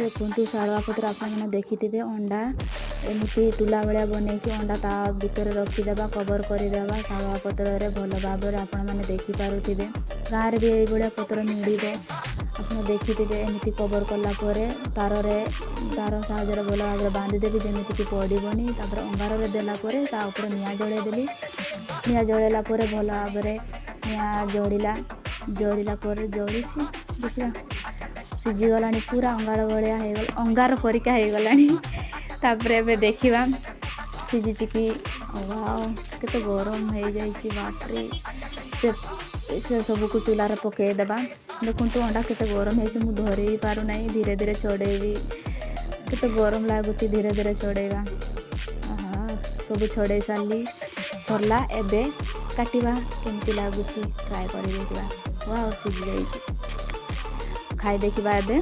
ଦେଖନ୍ତୁ ଶାଳୁଆ ପତ୍ର ଆପଣମାନେ ଦେଖିଥିବେ ଅଣ୍ଡା ଏମିତି ତୁଲା ଭଳିଆ ବନେଇକି ଅଣ୍ଡା ତା ଭିତରେ ରଖିଦେବା କଭର କରିଦେବା ଶାଳୁଆ ପତ୍ରରେ ଭଲ ଭାବରେ ଆପଣମାନେ ଦେଖିପାରୁଥିବେ। ଗାଁରେ ବି ଏଇଭଳିଆ ପତ୍ର ମିଳିବ ଆପଣ ଦେଖିଥିବେ। ଏମିତି କଭର କଲା ପରେ ତାର ସାହାଯ୍ୟରେ ଭଲ ଭାବରେ ବାନ୍ଧିଦେବି ଯେମିତିକି ପଡ଼ିବନି। ତାପରେ ଅଙ୍ଗାରରେ ଦେଲା ପରେ ତା ଉପରେ ନିଆଁ ଜଳେଇଦେଲି। ନିଆଁ ଜଳେଇଲା ପରେ ଭଲ ଭାବରେ ନିଆଁ ଜଳିଲା ପରେ ଜଳିଛି ଦେଖିବା ସିଝିଗଲାଣି ପୁରା ଅଙ୍ଗାର ଭଳିଆ ହେଇଗଲା ଅଙ୍ଗାର ପରିକା ହେଇଗଲାଣି। ତାପରେ ଏବେ ଦେଖିବା ସିଝିଛି କି କେତେ ଗରମ ହେଇଯାଇଛି ବାପରେ। ସେ ସବୁକୁ ଚୁଲାରେ ପକାଇଦେବା। ଦେଖନ୍ତୁ ଅଣ୍ଡା କେତେ ଗରମ ହେଇଛି ମୁଁ ଧରି ବି ପାରୁନାହିଁ। ଧୀରେ ଧୀରେ ଛଡ଼େଇବି। କେତେ ଗରମ ଲାଗୁଛି ଧୀରେ ଧୀରେ ଛଡ଼େଇବା। ସବୁ ଛଡ଼େଇ ସରିଲା। ଏବେ କାଟିବା କେମିତି ଲାଗୁଛି ଟ୍ରାଏ କରି ଦେଖିବା। ସିଝି ଯାଇଛି ଖାଇ ଦେଖିବା ଏବେ।